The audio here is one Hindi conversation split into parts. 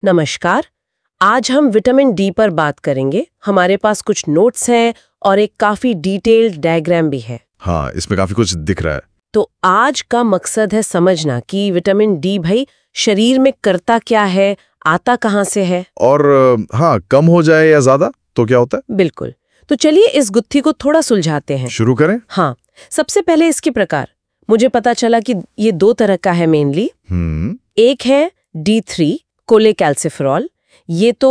नमस्कार। आज हम विटामिन डी पर बात करेंगे। हमारे पास कुछ नोट्स हैं और एक काफी डिटेल्ड डायग्राम भी है। हाँ, इसमें काफी कुछ दिख रहा है। तो आज का मकसद है समझना कि विटामिन डी भाई शरीर में करता क्या है, आता कहाँ से है और हाँ, कम हो जाए या ज्यादा तो क्या होता है? बिल्कुल। तो चलिए इस गुत्थी को थोड़ा सुलझाते हैं। शुरू करें। हाँ, सबसे पहले इसके प्रकार। मुझे पता चला कि ये दो तरह का है मेनली। एक है D3 कोलेकैल्सिफेरॉल। ये तो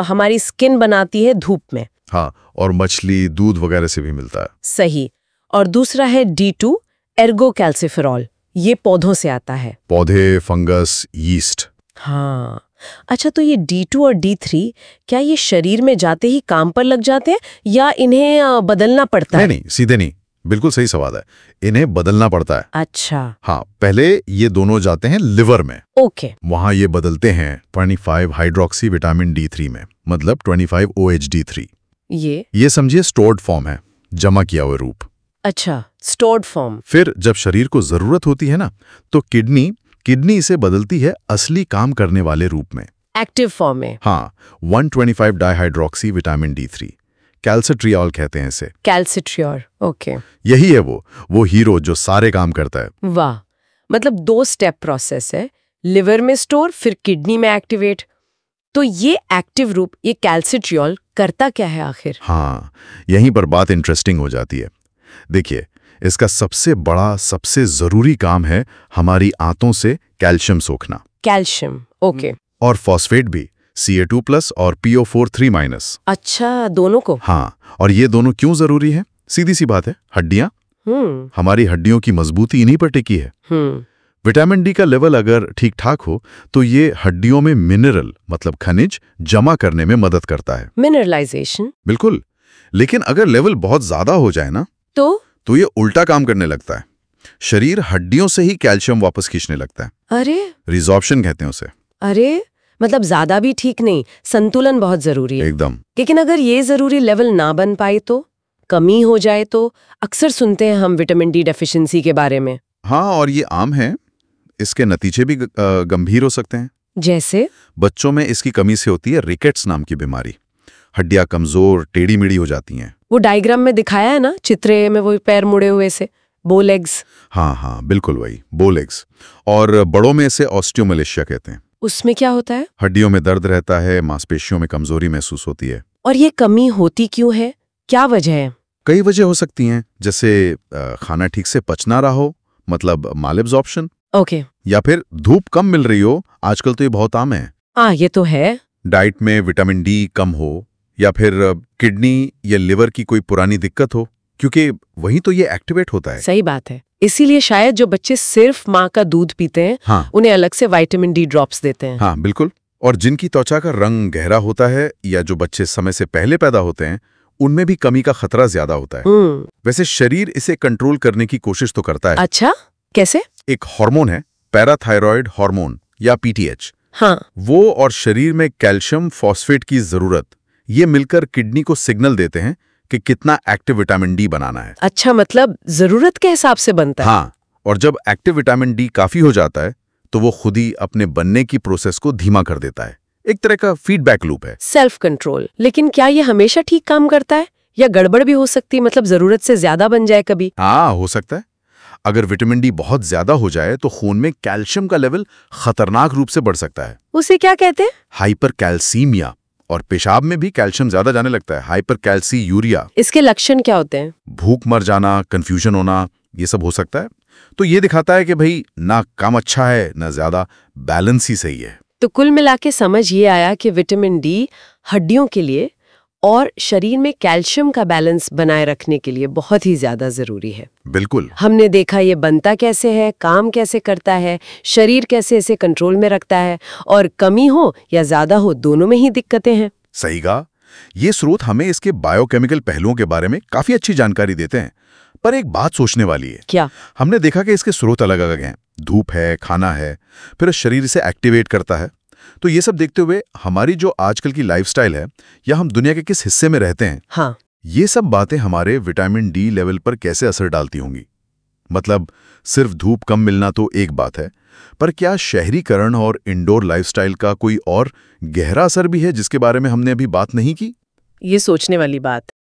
हमारी स्किन बनाती है धूप में। हाँ, और मछली दूध वगैरह से भी मिलता है। सही। और दूसरा है D2 एर्गोकैल्सिफेरॉल। ये पौधों से आता है। पौधे, फंगस, यीस्ट। हाँ, अच्छा, तो ये D2 और D3 क्या ये शरीर में जाते ही काम पर लग जाते हैं या इन्हें बदलना पड़ता है? नहीं, सीधे नहीं। बिल्कुल सही सवाल है। इन्हें बदलना पड़ता है। अच्छा। हाँ, पहले ये दोनों जाते हैं लिवर में। ओके। वहां ये बदलते हैं 25 हाइड्रोक्सी विटामिन D3 में, मतलब 25 OHD3। ये समझिए स्टोर्ड फॉर्म है, जमा किया हुआ रूप। अच्छा, स्टोर्ड फॉर्म। फिर जब शरीर को जरूरत होती है ना, तो किडनी इसे बदलती है असली काम करने वाले रूप में, एक्टिव फॉर्म में। हाँ, 125 डाइहाइड्रोक्सी विटामिन D3, कैल्सिट्रियोल कहते हैं इसे। Calcitriol, okay. यही है वो हीरो जो सारे काम करता है। वाह, मतलब 2 स्टेप प्रोसेस है। लिवर में स्टोर, फिर किडनी में एक्टिवेट। तो ये एक्टिव रूप, ये कैल्सिट्रियोल करता क्या है आखिर? हाँ, यहीं पर बात इंटरेस्टिंग हो जाती है। देखिए, इसका सबसे बड़ा, सबसे जरूरी काम है हमारी आंतों से कैल्शियम सोखना। Calcium, okay. और फॉस्फेट भी, Ca2+ और PO4 3-। अच्छा, दोनों को? हाँ, और ये दोनों क्यों जरूरी है? सीधी सी बात है, हड्डियां। हमारी हड्डियों की मजबूती इन्हीं पर टिकी है। विटामिन डी का लेवल अगर ठीक ठाक हो तो ये हड्डियों में मिनरल, मतलब खनिज, जमा करने में मदद करता है। मिनरलाइजेशन। बिल्कुल। लेकिन अगर लेवल बहुत ज्यादा हो जाए ना, तो ये उल्टा काम करने लगता है। शरीर हड्डियों से ही कैल्शियम वापस खींचने लगता है। अरे, रिजॉर्प्शन कहते हैं उसे। अरे, मतलब ज्यादा भी ठीक नहीं, संतुलन बहुत जरूरी है। एकदम। लेकिन अगर ये जरूरी लेवल ना बन पाए तो, कमी हो जाए तो? अक्सर सुनते हैं हम विटामिन डी डेफिशिएंसी के बारे में। हाँ, और ये आम है। इसके नतीजे भी गंभीर हो सकते हैं। जैसे? बच्चों में इसकी कमी से होती है रिकेट्स नाम की बीमारी। हड्डियां कमजोर, टेढ़ी मेढ़ी हो जाती हैं। वो डायग्राम में दिखाया है ना, चित्रे में, वो पैर मुड़े हुए से, बो लेग्स। हाँ, बिल्कुल वही, बो लेग्स। और बड़ों में इसे ऑस्टियोमलेशिया कहते हैं। उसमें क्या होता है? हड्डियों में दर्द रहता है, मांसपेशियों में कमजोरी महसूस होती है। और ये कमी होती क्यों है? क्या वजह है? कई वजह हो सकती हैं, जैसे खाना ठीक से पच ना रहा हो, मतलब माल एब्जॉर्प्शन। ओके। या फिर धूप कम मिल रही हो, आजकल तो ये बहुत आम है। हाँ, ये तो है। डाइट में विटामिन डी कम हो, या फिर किडनी या लिवर की कोई पुरानी दिक्कत हो, क्योंकि वहीं तो ये एक्टिवेट होता है। सही बात है। इसीलिए शायद जो बच्चे सिर्फ माँ का दूध पीते हैं, हाँ, उन्हें अलग से विटामिन डी ड्रॉप्स देते हैं। हाँ, बिल्कुल। और जिनकी त्वचा का रंग गहरा होता है या जो बच्चे समय से पहले पैदा होते हैं, उनमें भी कमी का खतरा ज्यादा होता है। वैसे शरीर इसे कंट्रोल करने की कोशिश तो करता है। अच्छा, कैसे? एक हार्मोन है, पैराथायरॉयड हार्मोन या PTH। हाँ। वो और शरीर में कैल्शियम फॉस्फेट की जरूरत, ये मिलकर किडनी को सिग्नल देते हैं कि कितना एक्टिव विटामिन डी बनाना है। अच्छा, मतलब जरूरत के हिसाब से बनता है। हाँ, और जब एक्टिव विटामिन डी काफी हो जाता है तो वो खुद ही अपने बनने की प्रोसेस को धीमा कर देता है। एक तरह का फीडबैक लूप है। Self control. लेकिन क्या ये हमेशा ठीक काम करता है या गड़बड़ भी हो सकती है? मतलब जरूरत से ज्यादा बन जाए कभी? हाँ, हो सकता है। अगर विटामिन डी बहुत ज्यादा हो जाए तो खून में कैल्शियम का लेवल खतरनाक रूप से बढ़ सकता है। उसे क्या कहते हैं? हाइपरकैल्सीमिया। और पेशाब में भी कैल्शियम ज्यादा जाने लगता है, हाइपरकैल्सीयूरिया। इसके लक्षण क्या होते हैं? भूख मर जाना, कंफ्यूजन होना, ये सब हो सकता है। तो ये दिखाता है कि भाई ना कम अच्छा है ना ज्यादा, बैलेंस ही सही है। तो कुल मिला के समझ ये आया कि विटामिन डी हड्डियों के लिए और शरीर में कैल्शियम का बैलेंस बनाए रखने के लिए बहुत ही ज्यादा जरूरी है। बिल्कुल। हमने देखा ये बनता कैसे है, काम कैसे करता है, शरीर कैसे इसे कंट्रोल में रखता है, और कमी हो या ज्यादा हो, दोनों में ही दिक्कतें हैं। सही कहा। ये स्रोत हमें इसके बायोकेमिकल पहलुओं के बारे में काफी अच्छी जानकारी देते हैं। पर एक बात सोचने वाली है। क्या? हमने देखा कि इसके स्रोत अलग अलग हैं। धूप है, खाना है, फिर शरीर इसे एक्टिवेट करता है। तो ये सब देखते हुए हमारी जो आजकल की लाइफस्टाइल है या हम दुनिया के किस हिस्से में रहते हैं, हाँ, ये सब बातें हमारे विटामिन डी लेवल पर कैसे असर डालती होंगी। मतलब सिर्फ धूप कम मिलना तो एक बात है, पर क्या शहरीकरण और इंडोर लाइफस्टाइल का कोई और गहरा असर भी है जिसके बारे में हमने अभी बात नहीं की? ये सोचने वाली बात